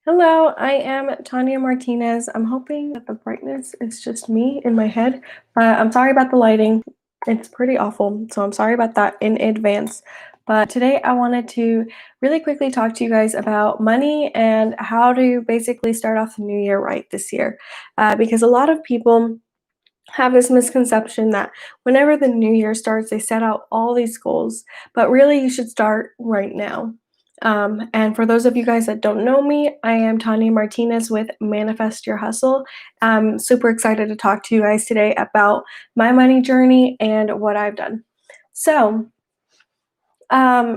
Hello, I am Tania Martinez. I'm hoping that the brightness is just me in my head, but I'm sorry about the lighting. It's pretty awful, so I'm sorry about that in advance. But today I wanted to really quickly talk to you guys about money and how to basically start off the new year right this year. Because a lot of people have this misconception that whenever the new year starts, they set out all these goals, but really you should start right now. And for those of you guys that don't know me, I am Tania Martinez with Manifest Your Hustle. I'm super excited to talk to you guys today about my money journey and what I've done. So,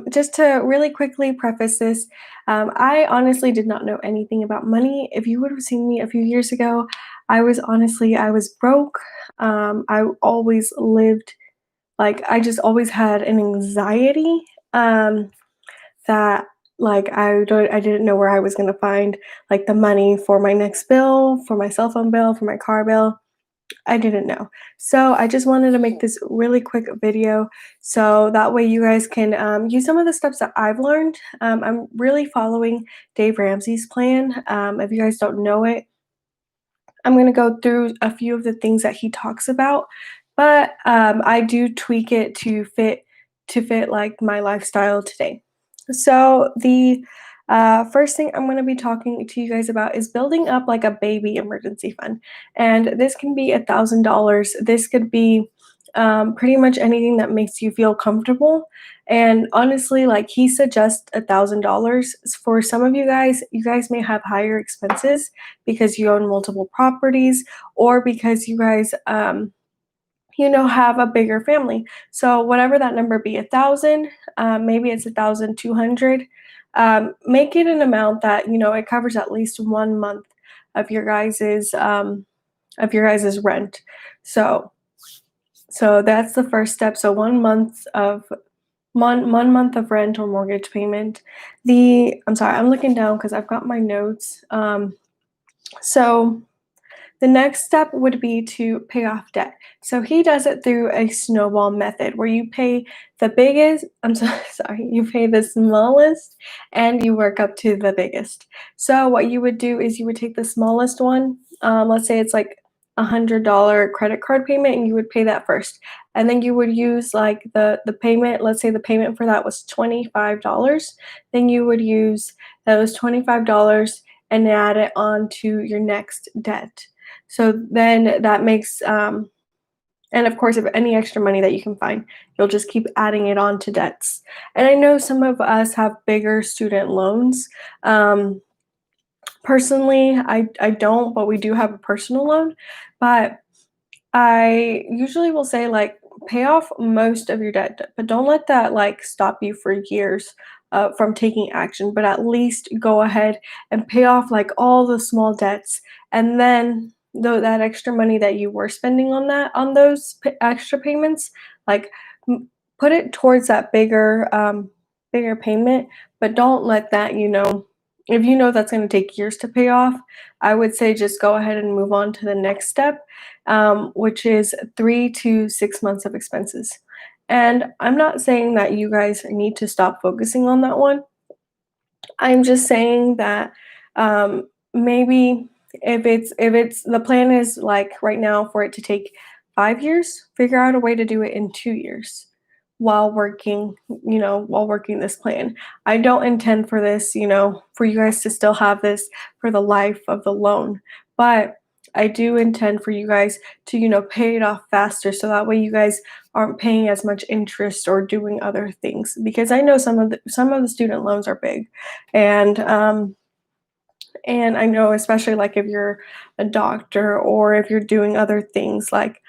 just to really quickly preface this, I honestly did not know anything about money. If you would have seen me a few years ago, I was broke. I always lived I just always had an anxiety that I didn't know where I was gonna find like the money for my next bill, for my cell phone bill, for my car bill. I didn't know. So I just wanted to make this really quick video so that way you guys can use some of the steps that I've learned. I'm really following Dave Ramsey's plan. If you guys don't know it, I'm going to go through a few of the things that he talks about, but I do tweak it to fit like my lifestyle today. So the first thing I'm going to be talking to you guys about is building up like a baby emergency fund, and this can be $1,000. This could be pretty much anything that makes you feel comfortable. And honestly, like he suggests $1,000 for some of you guys. You guys may have higher expenses because you own multiple properties or because you guys have a bigger family. So whatever that number be, 1,000, maybe it's 1,200. Make it an amount that it covers at least 1 month of your guys's rent. So that's the first step. So 1 month of rent or mortgage payment. I'm sorry, I'm looking down because I've got my notes. So the next step would be to pay off debt. So he does it through a snowball method where you pay the biggest, I'm so sorry, you pay the smallest and you work up to the biggest. So what you would do is you would take the smallest one, let's say it's like $100 credit card payment, and you would pay that first. And then you would use like the payment, let's say the payment for that was $25. Then you would use those $25 and add it on to your next debt. So then that makes, and of course, if any extra money that you can find, you'll just keep adding it on to debts. And I know some of us have bigger student loans. Personally, I don't, but we do have a personal loan. But I usually will say like pay off most of your debt, but don't let that like stop you for years from taking action. But at least go ahead and pay off like all the small debts, and then though that extra money that you were spending on those extra payments, like put it towards that bigger payment. But don't let that if you know that's going to take years to pay off, I would say just go ahead and move on to the next step, which is 3 to 6 months of expenses. And I'm not saying that you guys need to stop focusing on that one. I'm just saying that maybe if it's the plan is like right now for it to take 5 years, figure out a way to do it in 2 years while working this plan. I don't intend for this, for you guys to still have this for the life of the loan, but I do intend for you guys to, pay it off faster so that way you guys aren't paying as much interest or doing other things, because I know some of the student loans are big. And I know, especially like if you're a doctor or if you're doing other things, like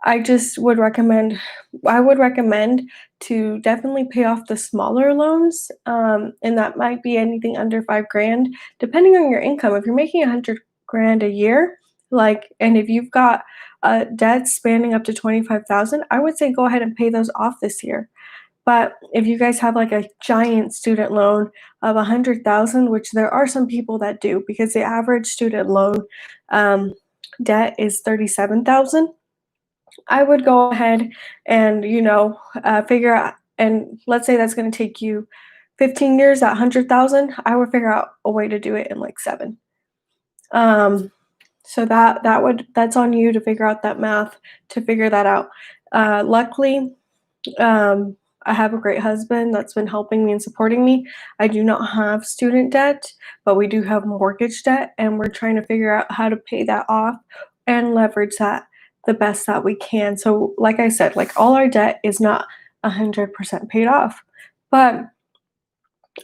I just I would recommend to definitely pay off the smaller loans. And that might be anything under 5 grand, depending on your income. If you're making 100 grand a year, and if you've got debt spanning up to 25,000, I would say go ahead and pay those off this year. But if you guys have like a giant student loan of 100,000, which there are some people that do, because the average student loan um, debt is 37,000, I would go ahead and figure out. And let's say that's going to take you 15 years at 100,000, I would figure out a way to do it in like 7. Um, so that's on you to figure out that math, to figure that out. Luckily, um, I have a great husband that's been helping me and supporting me. I do not have student debt, but we do have mortgage debt, and we're trying to figure out how to pay that off and leverage that the best that we can. So, like I said, like all our debt is not 100% paid off, but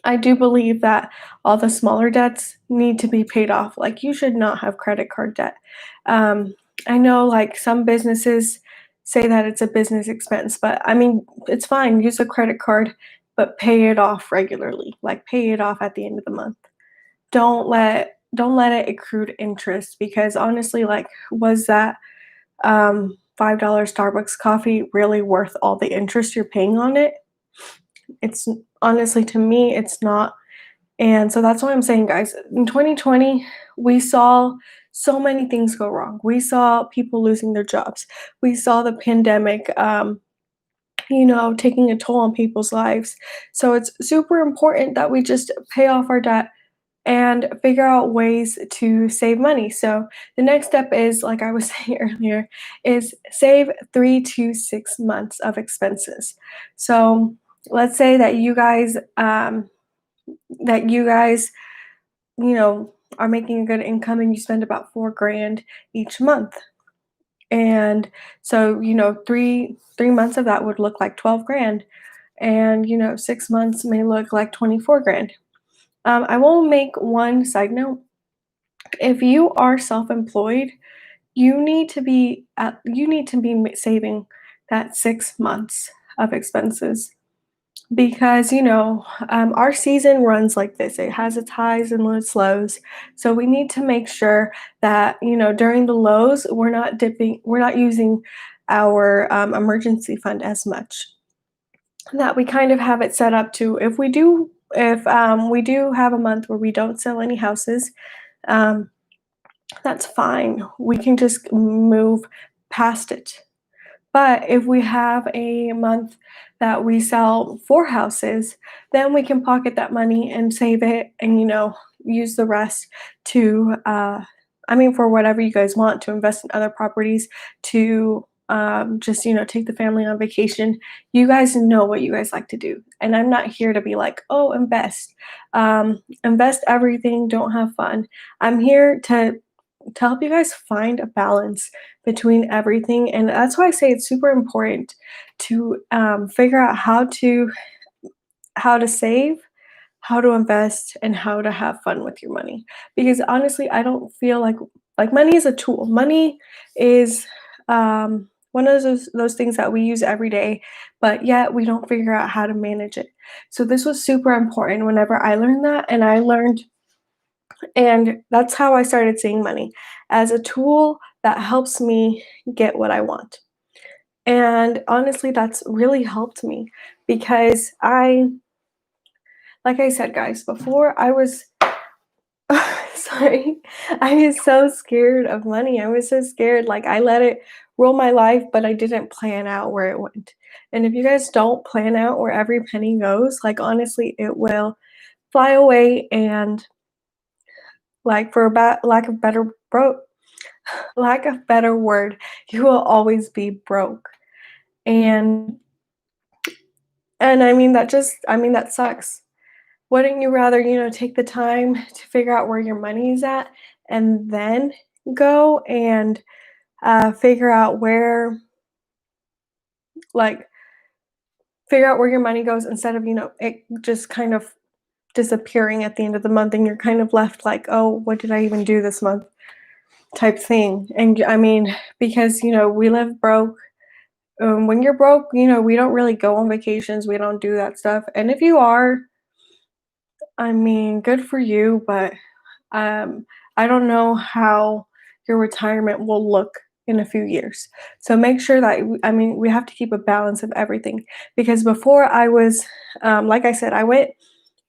I do believe that all the smaller debts need to be paid off. Like, you should not have credit card debt. Um, I know, like, some businesses say that it's a business expense, but I mean, it's fine. Use a credit card, but pay it off regularly. Like, pay it off at the end of the month. Don't let it accrue interest, because honestly, like, was that $5 Starbucks coffee really worth all the interest you're paying on it? It's honestly, to me, it's not. And so that's what I'm saying, guys. In 2020, we saw so many things go wrong. We saw people losing their jobs. We saw the pandemic, taking a toll on people's lives. So it's super important that we just pay off our debt and figure out ways to save money. So the next step is, like I was saying earlier, is save 3 to 6 months of expenses. So let's say that you guys are making a good income and you spend about 4 grand each month. And so, 3 months of that would look like 12 grand. And, 6 months may look like 24 grand. I will make one side note. If you are self-employed, you need to be saving that 6 months of expenses, because our season runs like this. It has its highs and its lows, so we need to make sure that during the lows we're not using our emergency fund as much, that we kind of have it set up to, if we do have a month where we don't sell any houses, um, that's fine, we can just move past it. But if we have a month that we sell 4 houses, then we can pocket that money and save it, and, use the rest to, for whatever you guys want, to invest in other properties, to just, take the family on vacation. You guys know what you guys like to do. And I'm not here to be like, oh, invest. Invest everything, don't have fun. I'm here to help you guys find a balance between everything. And that's why I say it's super important to figure out how to save, how to invest, and how to have fun with your money. Because honestly, I don't feel like money is a tool. Money is one of those things that we use every day, but yet we don't figure out how to manage it. So this was super important whenever I learned that, and that's how I started seeing money as a tool that helps me get what I want. And honestly, that's really helped me, because like I said, guys, before I was, sorry, I was so scared of money. I was so scared. Like, I let it rule my life, but I didn't plan out where it went. And if you guys don't plan out where every penny goes, like, honestly, it will fly away. And, like, for lack of better word, you will always be broke. And that sucks. Wouldn't you rather, take the time to figure out where your money's at, and then go and figure out like, where your money goes, instead of, it just kind of disappearing at the end of the month, and you're kind of left like, oh, what did I even do this month, type thing. And because, we live broke. When you're broke, we don't really go on vacations. We don't do that stuff. And if you are, good for you, but um, I don't know how your retirement will look in a few years. So make sure that, we have to keep a balance of everything. Because before I was, like I said, I went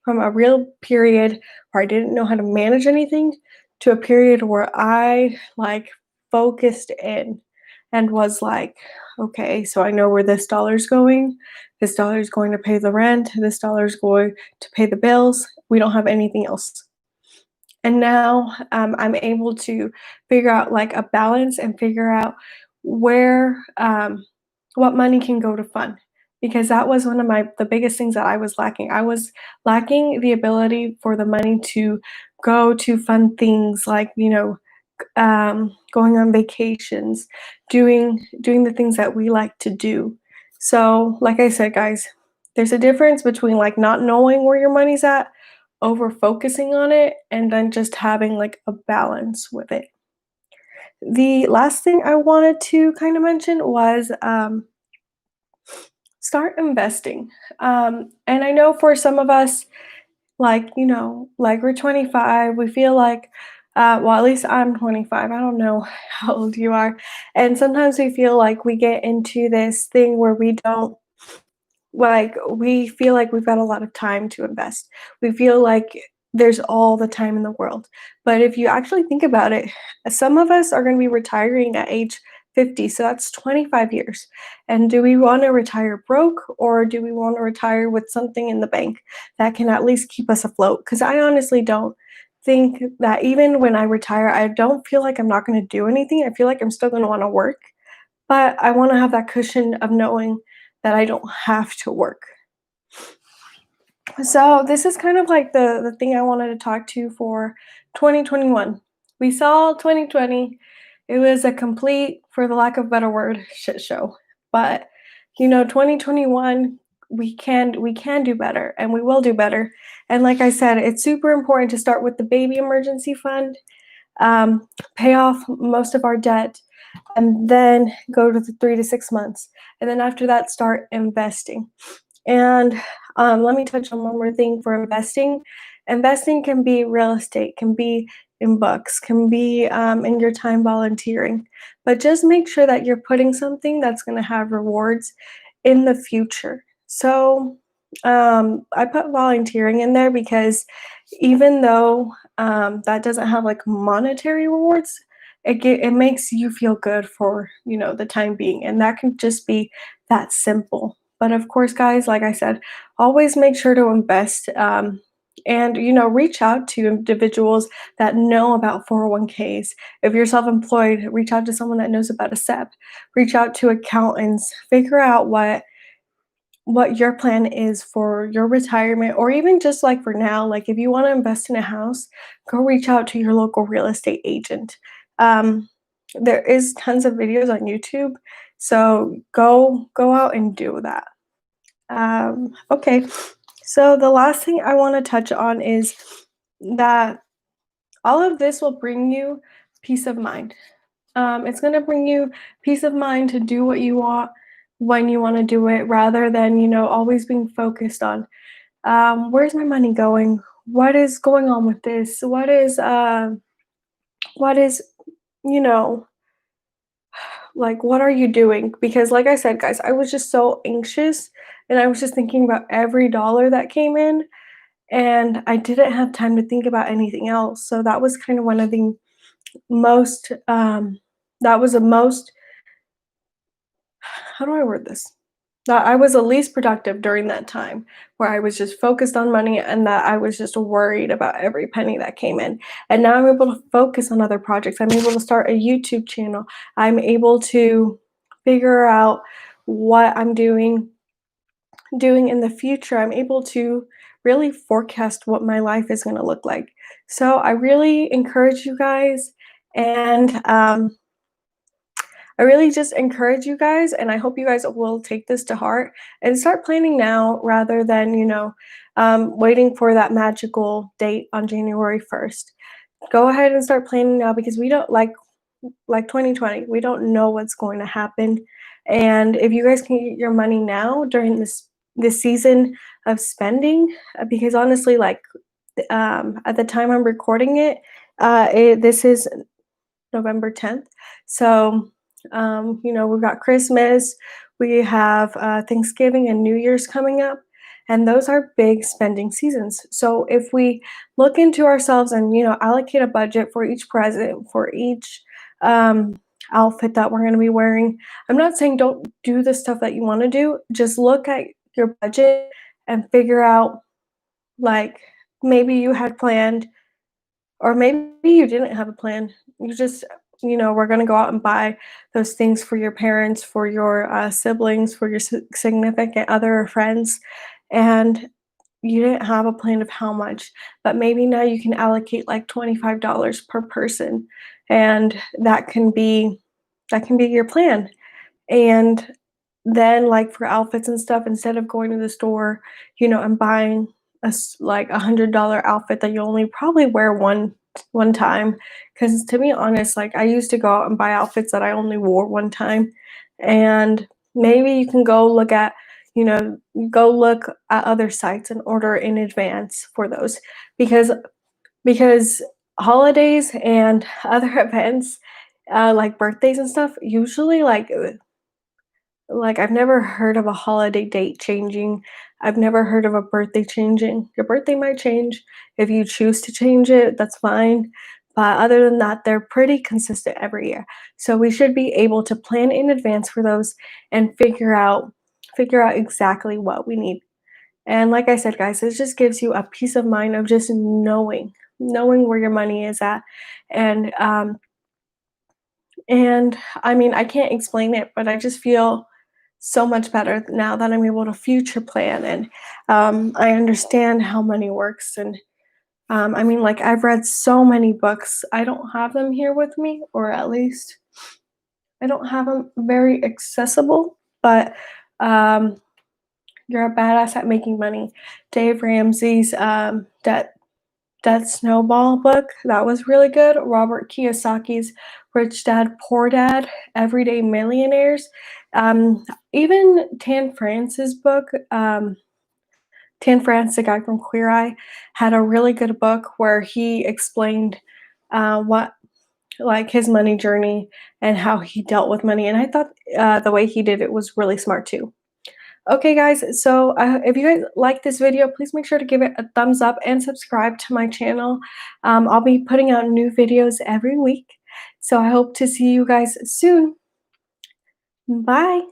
from a real period where I didn't know how to manage anything, to a period where I, like, focused in. and was like, okay, so I know where this dollar's going. This dollar is going to pay the rent. This dollar is going to pay the bills. We don't have anything else. And now I'm able to figure out like a balance and figure out where what money can go to fun, because that was one of the biggest things that I was lacking. I was lacking the ability for the money to go to fun things like, going on vacations, doing the things that we like to do. So, like I said, guys, there's a difference between like not knowing where your money's at, over focusing on it, and then just having like a balance with it. The last thing I wanted to kind of mention was start investing. And I know for some of us, like we're 25, we feel like, well, at least I'm 25. I don't know how old you are. And sometimes we feel like we get into this thing where we don't like, we feel like we've got a lot of time to invest. We feel like there's all the time in the world. But if you actually think about it, some of us are going to be retiring at age 50. So that's 25 years. And do we want to retire broke, or do we want to retire with something in the bank that can at least keep us afloat? Because I honestly don't think that even when I retire, I don't feel like I'm not going to do anything. I feel like I'm still going to want to work, but I want to have that cushion of knowing that I don't have to work. So this is kind of like the thing I wanted to talk to for 2021. We saw 2020. It was a complete, for the lack of a better word, shit show. But 2021, we can do better, and we will do better. And like I said, it's super important to start with the baby emergency fund, pay off most of our debt, and then go to the 3 to 6 months. And then after that, start investing. And let me touch on one more thing for investing. Investing can be real estate, can be in books, can be in your time volunteering. But just make sure that you're putting something that's going to have rewards in the future. So I put volunteering in there because even though that doesn't have like monetary rewards, it makes you feel good for the time being, and that can just be that simple. But of course, guys, like I said, always make sure to invest, and reach out to individuals that know about 401ks. If you're self-employed, reach out to someone that knows about a SEP. Reach out to accountants. Figure out what your plan is for your retirement, or even just like for now. Like if you want to invest in a house, go reach out to your local real estate agent. um, there is tons of videos on YouTube, so go out and do that. Okay, so the last thing I want to touch on is that all of this will bring you peace of mind. It's going to bring you peace of mind to do what you want when you want to do it, rather than always being focused on where's my money going, what is going on with this, what is you know like, what are you doing? Because like I said, guys, I was just so anxious, and I was just thinking about every dollar that came in, and I didn't have time to think about anything else. So that was kind of one of the most that was the most, how do I word this? That I was the least productive during that time, where I was just focused on money, and that I was just worried about every penny that came in. And now I'm able to focus on other projects. I'm able to start a YouTube channel. I'm able to figure out what I'm doing in the future. I'm able to really forecast what my life is going to look like. So I really encourage you guys, and I really just encourage you guys, and I hope you guys will take this to heart and start planning now, rather than, waiting for that magical date on January 1st. Go ahead and start planning now, because we don't like 2020, we don't know what's going to happen. And if you guys can get your money now during this season of spending, because honestly, like at the time I'm recording it, this is November 10th. So, we've got Christmas, we have Thanksgiving and New Year's coming up, and those are big spending seasons. So, if we look into ourselves and, allocate a budget for each present, for each outfit that we're gonna be wearing. I'm not saying don't do the stuff that you wanna do, just look at your budget and figure out, like, maybe you had planned or maybe you didn't have a plan. You just, we're gonna go out and buy those things for your parents, for your, siblings, for your significant other or friends, and you didn't have a plan of how much, but maybe now you can allocate, like, $25 per person, and that can be your plan. And then, like, for outfits and stuff, instead of going to the store, and buying like, $100 outfit that you only probably wear one time. Because to be honest, like, I used to go out and buy outfits that I only wore one time, and maybe you can you know, go look at other sites and order in advance for those, because because holidays and other events, like birthdays and stuff, usually, like, I've never heard of a holiday date changing. I've never heard of a birthday changing. Your birthday might change. If you choose to change it, that's fine. But other than that, they're pretty consistent every year. So we should be able to plan in advance for those and figure out exactly what we need. And like I said, guys, it just gives you a peace of mind of just knowing where your money is at. And and I mean, I can't explain it, but I just feel so much better now that I'm able to future plan, and I understand how money works. And I mean, like, I've read so many books. I don't have them here with me, or at least I don't have them very accessible, but um, You're a Badass at Making Money. Dave Ramsey's Debt Snowball book, that was really good. Robert Kiyosaki's Rich Dad Poor Dad, Everyday Millionaires. Even Tan France's book, Tan France, the guy from Queer Eye, had a really good book where he explained what like his money journey and how he dealt with money. And I thought the way he did it was really smart too. Okay, guys, so if you guys like this video, please make sure to give it a thumbs up and subscribe to my channel. I'll be putting out new videos every week, so I hope to see you guys soon. Bye.